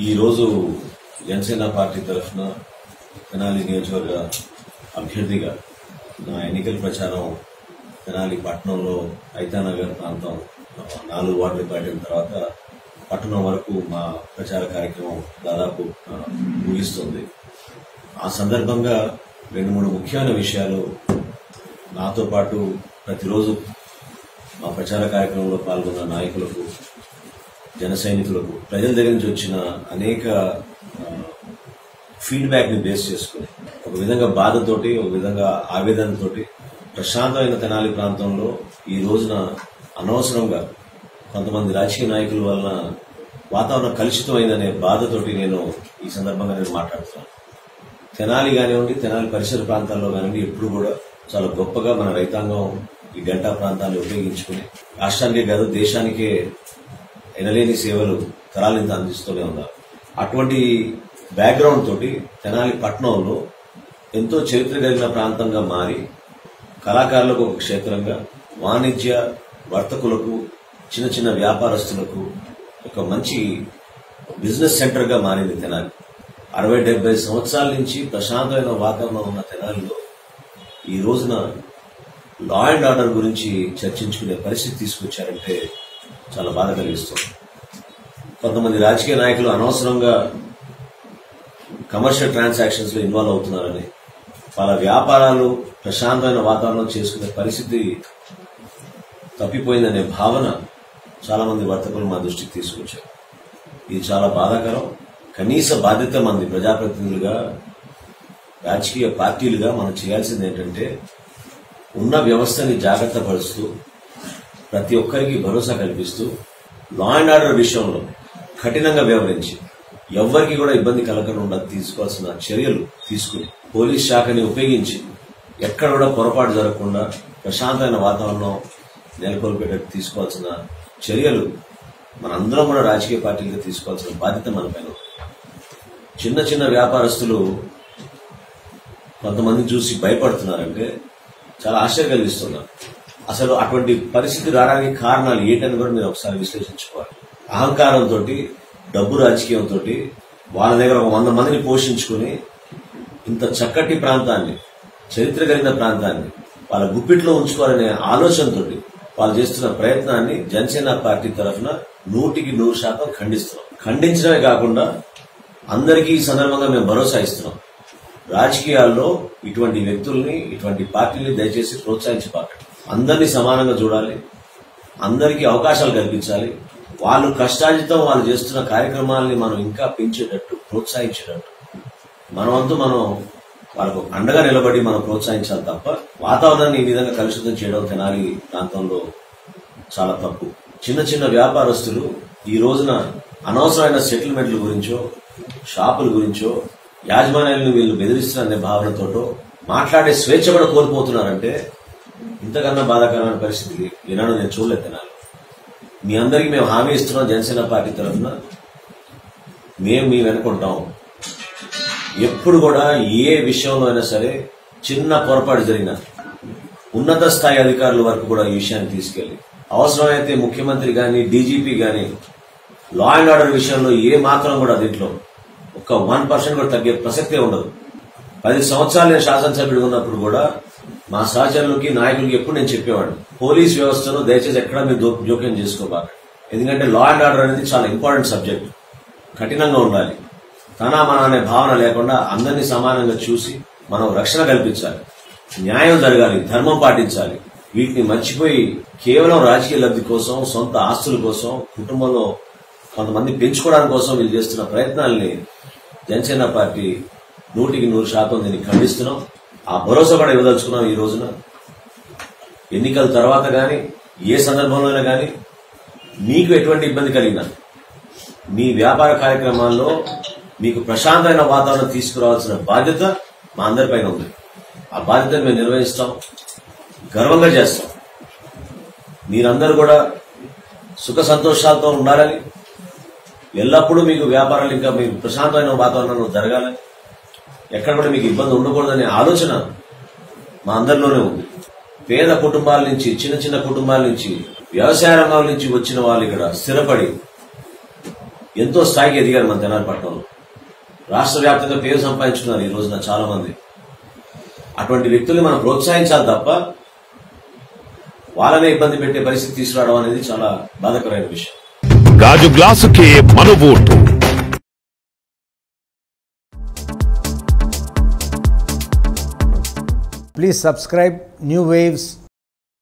ఈ రోజు జనసేన పార్టీ తరఫున తెనాలి నియోజకవర్గ అభ్యర్థిగా నా ఎన్నికల ప్రచారం తెనాలి పట్టణంలో ఐతానగర్ ప్రాంతం 4 వార్డులు దాటిన తర్వాత పట్టణం వరకు మా ప్రచార కార్యక్రమం దాదాపు ముగిస్తుంది. ఆ సందర్భంగా 2-3 ముఖ్యమైన విషయాలు నాతో పాటు ప్రతిరోజు మా ప్రచార కార్యక్రమంలో పాల్గొన్న నాయకులకు, జన సైనికులకు, ప్రజల దగ్గర నుంచి వచ్చిన అనేక ఫీడ్బ్యాక్ ని బేస్ చేసుకుని ఒక విధంగా బాధతోటి, ఒక విధంగా ఆవేదనతోటి ప్రశాంతమైన తెనాలి ప్రాంతంలో ఈ రోజున అనవసరంగా కొంతమంది రాజకీయ నాయకుల వలన వాతావరణం కలుషితమైందనే బాధతోటి నేను ఈ సందర్భంగా మాట్లాడుతున్నాను. తెనాలి కానివ్వండి, తెనాలి పరిసర ప్రాంతాల్లో కానివ్వండి, ఎప్పుడు కూడా చాలా గొప్పగా మన రైతాంగం ఈ డెల్టా ప్రాంతాన్ని ఉపయోగించుకుని రాష్ట్రానికే కాదు దేశానికే ఎనలేని సేవలు తరాలింత అందిస్తూనే ఉన్నారు. అటువంటి బ్యాక్గ్రౌండ్ తోటి తెనాలి పట్టణంలో ఎంతో చరిత్ర కలిగిన ప్రాంతంగా మారి కళాకారులకు ఒక క్షేత్రంగా, వాణిజ్య వర్తకులకు, చిన్న చిన్న వ్యాపారస్తులకు ఒక మంచి బిజినెస్ సెంటర్ గా మారింది తెనాలి. 60-70 సంవత్సరాల నుంచి ప్రశాంతమైన వాతావరణం ఉన్న తెనాలిలో ఈ రోజున లా అండ్ ఆర్డర్ గురించి చర్చించుకునే పరిస్థితి తీసుకొచ్చారంటే చాలా బాధ కలిగిస్తుంది. కొంతమంది రాజకీయ నాయకులు అనవసరంగా కమర్షియల్ ట్రాన్సాక్షన్స్ లో ఇన్వాల్వ్ అవుతున్నారని, వాళ్ళ వ్యాపారాలు ప్రశాంతమైన వాతావరణం చేసుకునే పరిస్థితి తప్పిపోయిందనే భావన చాలా మంది వర్తకులు మా దృష్టికి తీసుకొచ్చారు. ఇది చాలా బాధాకరం. కనీస బాధ్యత మంది ప్రజాప్రతినిధులుగా, రాజకీయ పార్టీలుగా మనం చేయాల్సింది ఏంటంటే ఉన్న వ్యవస్థని జాగ్రత్త పరుస్తూ ప్రతి ఒక్కరికి భరోసా కల్పిస్తూ లా అండ్ ఆర్డర్ విషయంలో కఠినంగా వ్యవహరించి ఎవ్వరికి కూడా ఇబ్బంది కలగకుండా తీసుకోవాల్సిన చర్యలు తీసుకుని పోలీస్ శాఖని ఉపయోగించి ఎక్కడ కూడా పొరపాటు జరగకుండా ప్రశాంతమైన వాతావరణం నెలకొల్పేటట్టు తీసుకోవాల్సిన చర్యలు మనందరం కూడా రాజకీయ పార్టీలుగా తీసుకోవాల్సిన బాధ్యత మన పైన. చిన్న చిన్న వ్యాపారస్తులు కొంతమంది చూసి భయపడుతున్నారంటే చాలా ఆశ్చర్యం కలిగిస్తున్నారు. అసలు అటువంటి పరిస్థితి రావడానికి కారణాలు ఏంటని కూడా మీరు ఒకసారి విశ్లేషించుకోవాలి. అహంకారంతో, డబ్బు రాజకీయంతో వాళ్ళ దగ్గర ఒక 100 మందిని పోషించుకుని ఇంత చక్కటి ప్రాంతాన్ని, చరిత్ర కలిగిన ప్రాంతాన్ని వాళ్ళ గుప్పిట్లో ఉంచుకోవాలనే ఆలోచనతో వాళ్ళు చేస్తున్న ప్రయత్నాన్ని జనసేన పార్టీ తరఫున 100% ఖండిస్తున్నాం. ఖండించడమే కాకుండా అందరికీ ఈ సందర్భంగా మేము భరోసా ఇస్తున్నాం. రాజకీయాల్లో ఇటువంటి వ్యక్తుల్ని, ఇటువంటి పార్టీని దయచేసి ప్రోత్సహించబాకండి. అందరినీ సమానంగా చూడాలి, అందరికీ అవకాశాలు కల్పించాలి. వాళ్ళు కష్టార్జితం వాళ్ళు చేస్తున్న కార్యక్రమాలని మనం ఇంకా పెంచేటట్టు, ప్రోత్సహించేటట్టు మనవంతు మనం వాళ్ళకు అండగా నిలబడి మనం ప్రోత్సహించాలి తప్ప వాతావరణాన్ని ఈ విధంగా కలుషితం చేయడం తెనాలి ప్రాంతంలో చాలా తప్పు. చిన్న చిన్న వ్యాపారస్తులు ఈ రోజున అనవసరమైన సెటిల్మెంట్ల గురించో, షాపుల గురించో, యాజమాన్యాలను వీళ్ళు బెదిరిస్తున్నారనే భావనతోటో మాట్లాడే స్వేచ్ఛ కూడా కోల్పోతున్నారంటే ఇంతకన్నా బాధాకరమైన పరిస్థితి ఈనాడు నేను చూడలేదు తెనాలి. మీ అందరికీ మేము హామీ ఇస్తున్నాం. జనసేన పార్టీ తరఫున మేము మీ వెనుకుంటాం. ఎప్పుడు కూడా ఏ విషయంలో అయినా సరే చిన్న పొరపాటు జరిగినా ఉన్నత స్థాయి అధికారుల వరకు కూడా ఈ విషయాన్ని తీసుకెళ్లి అవసరమైతే ముఖ్యమంత్రి గాని, డీజీపీ గాని లా అండ్ ఆర్డర్ విషయంలో ఏ మాత్రం కూడా దీంట్లో ఒక 1% కూడా తగ్గే ప్రసక్తే ఉండదు. 10 సంవత్సరాలు నేను శాసనసభ్యుడు ఉన్నప్పుడు కూడా మా సహచరులకి, నాయకులకి ఎప్పుడు నేను చెప్పేవాడిని, పోలీస్ వ్యవస్థను దయచేసి ఎక్కడా మీరు జోక్యం చేసుకోబాక. ఎందుకంటే లా అండ్ ఆర్డర్ అనేది చాలా ఇంపార్టెంట్ సబ్జెక్ట్. కఠినంగా ఉండాలి. తన మన అనే భావన లేకుండా అందరినీ సమానంగా చూసి మనం రక్షణ కల్పించాలి. న్యాయం జరగాలి, ధర్మం పాటించాలి. వీటిని మర్చిపోయి కేవలం రాజకీయ లబ్ధి కోసం, సొంత ఆస్తుల కోసం, కుటుంబంలో కొంతమంది పెంచుకోవడానికి కోసం వీళ్ళు చేస్తున్న ప్రయత్నాల్ని జనసేన పార్టీ 100% దీన్ని ఖండిస్తున్నాం. ఆ భరోసా కూడా ఇవ్వదలుచుకున్నాం. ఈ రోజున ఎన్నికల తర్వాత గాని, ఏ సందర్భంలోనైనా గాని మీకు ఎటువంటి ఇబ్బంది కలిగినా మీ వ్యాపార కార్యక్రమాల్లో మీకు ప్రశాంతమైన వాతావరణం తీసుకురావాల్సిన బాధ్యత మా అందరిపైన ఉంది. ఆ బాధ్యతను మేము నిర్వహిస్తాం, గర్వంగా చేస్తాం. మీరందరూ కూడా సుఖ సంతోషాలతో ఉండాలని, ఎల్లప్పుడూ మీకు వ్యాపారాలు ఇంకా మీకు ప్రశాంతమైన వాతావరణంలో జరగాలని, ఎక్కడ కూడా మీకు ఇబ్బంది ఉండకూడదనే ఆలోచన మా అందరిలోనే ఉంది. పేద కుటుంబాల నుంచి, చిన్న చిన్న కుటుంబాల నుంచి, వ్యవసాయ రంగం నుంచి వచ్చిన వాళ్ళు ఇక్కడ స్థిరపడి ఎంతో స్థాయికి ఎదిగారు మన తెనాలి పట్టణంలో. రాష్ట్ర వ్యాప్తంగా పేరు సంపాదించుకున్నారు ఈ రోజున చాలా మంది. అటువంటి వ్యక్తుల్ని మనం ప్రోత్సహించాలి తప్ప వాళ్ళనే ఇబ్బంది పెట్టే పరిస్థితి తీసుకురావడం అనేది చాలా బాధాకరమైన విషయం. గాజు గ్లాసుకి మన vote. Please subscribe New Waves